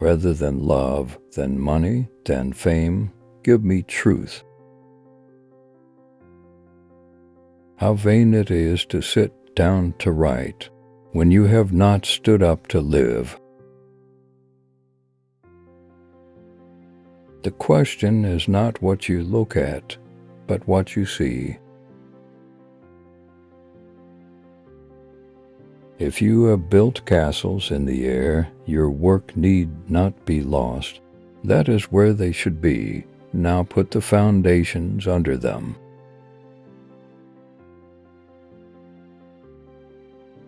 Rather than love, than money, than fame, give me truth. How vain it is to sit down to write, when you have not stood up to live. The question is not what you look at, but what you see. If you have built castles in the air, your work need not be lost. That is where they should be. Now put the foundations under them.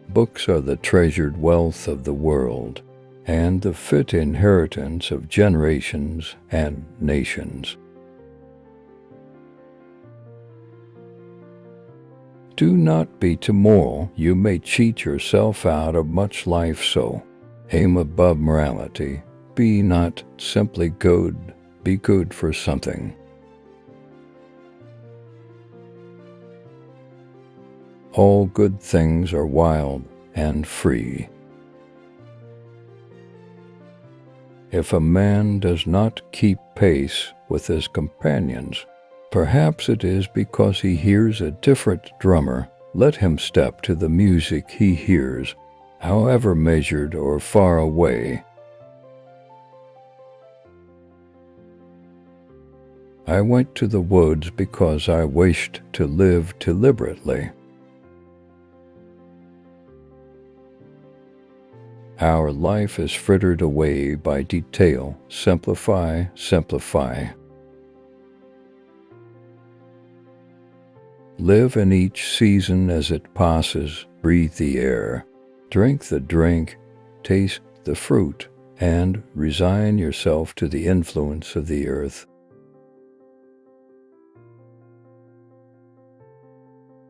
Books are the treasured wealth of the world, and the fit inheritance of generations and nations. Do not be too moral. You may cheat yourself out of much life, so aim above morality. Be not simply good, be good for something. All good things are wild and free. If a man does not keep pace with his companions, perhaps it is because he hears a different drummer. Let him step to the music he hears, however measured or far away. I went to the woods because I wished to live deliberately. Our life is frittered away by detail. Simplify, simplify. Live in each season as it passes. Breathe the air. Drink the drink. Taste the fruit. And resign yourself to the influence of the earth.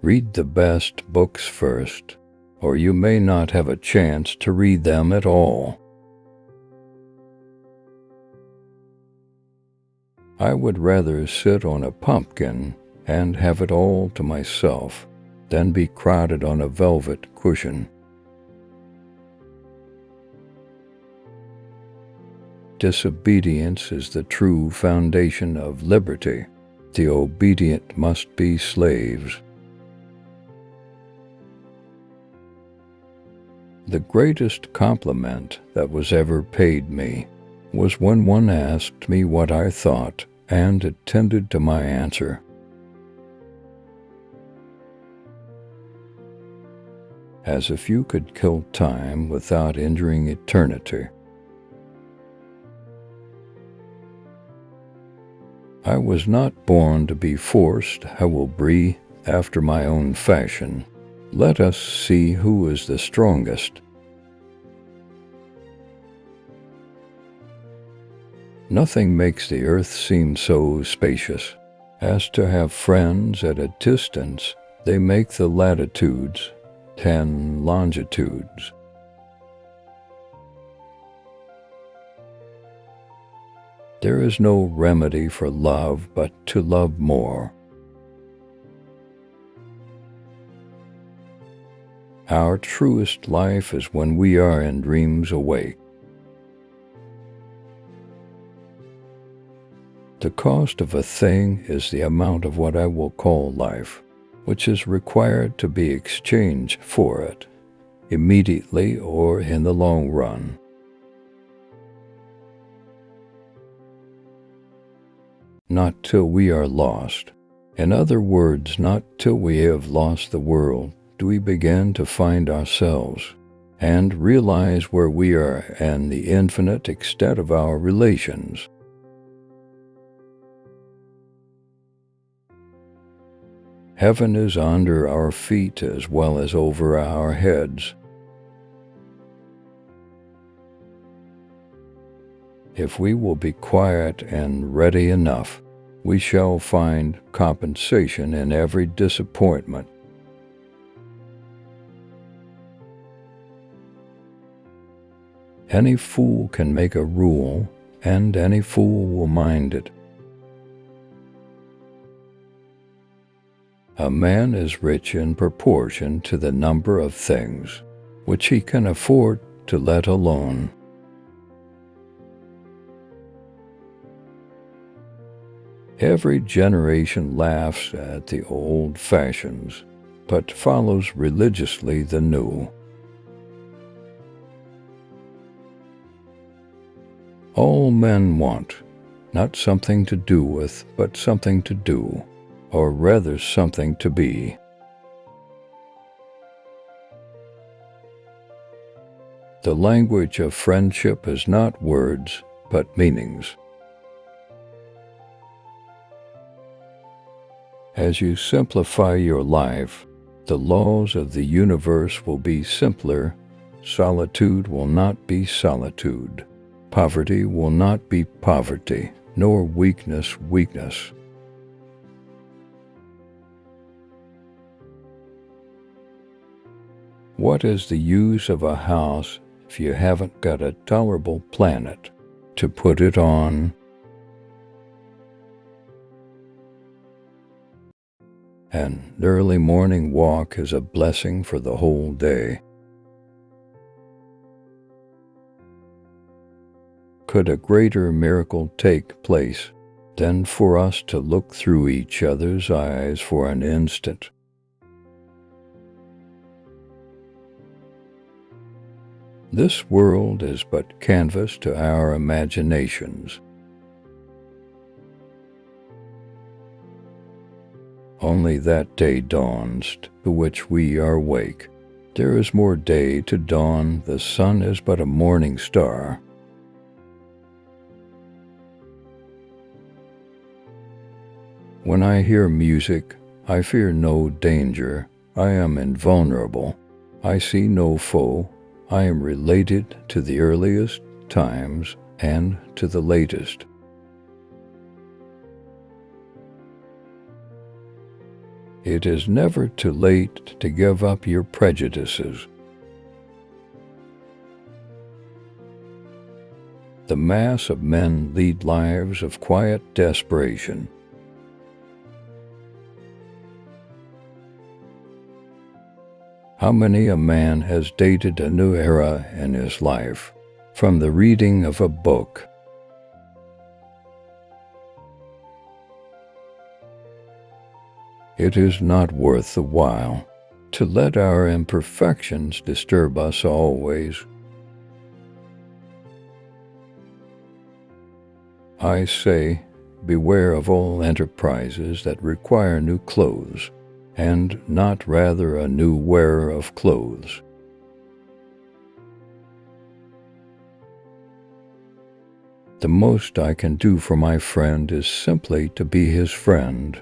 Read the best books first, or you may not have a chance to read them at all. I would rather sit on a pumpkin and have it all to myself than be crowded on a velvet cushion. Disobedience is the true foundation of liberty. The obedient must be slaves. The greatest compliment that was ever paid me was when one asked me what I thought and attended to my answer. As if you could kill time without injuring eternity. I was not born to be forced. I will breathe after my own fashion. Let us see who is the strongest. Nothing makes the earth seem so spacious as to have friends at a distance. They make the latitudes 10 longitudes. There is no remedy for love but to love more. Our truest life is when we are in dreams awake. The cost of a thing is the amount of what I will call life, which is required to be exchanged for it, immediately or in the long run. Not till we are lost. In other words, not till we have lost the world do we begin to find ourselves and realize where we are and the infinite extent of our relations. Heaven is under our feet as well as over our heads. If we will be quiet and ready enough, we shall find compensation in every disappointment. Any fool can make a rule, and any fool will mind it. A man is rich in proportion to the number of things which he can afford to let alone. Every generation laughs at the old fashions, but follows religiously the new. All men want, not something to do with, but something to do, or rather something to be. The language of friendship is not words, but meanings. As you simplify your life, the laws of the universe will be simpler. Solitude will not be solitude. Poverty will not be poverty, nor weakness weakness. What is the use of a house if you haven't got a tolerable planet to put it on? An early morning walk is a blessing for the whole day. Could a greater miracle take place than for us to look through each other's eyes for an instant? This world is but canvas to our imaginations. Only that day dawns to which we are awake. There is more day to dawn. The sun is but a morning star. When I hear music, I fear no danger. I am invulnerable. I see no foe. I am related to the earliest times and to the latest. It is never too late to give up your prejudices. The mass of men lead lives of quiet desperation. How many a man has dated a new era in his life from the reading of a book? It is not worth the while to let our imperfections disturb us always. I say, beware of all enterprises that require new clothes, and not rather a new wearer of clothes. The most I can do for my friend is simply to be his friend.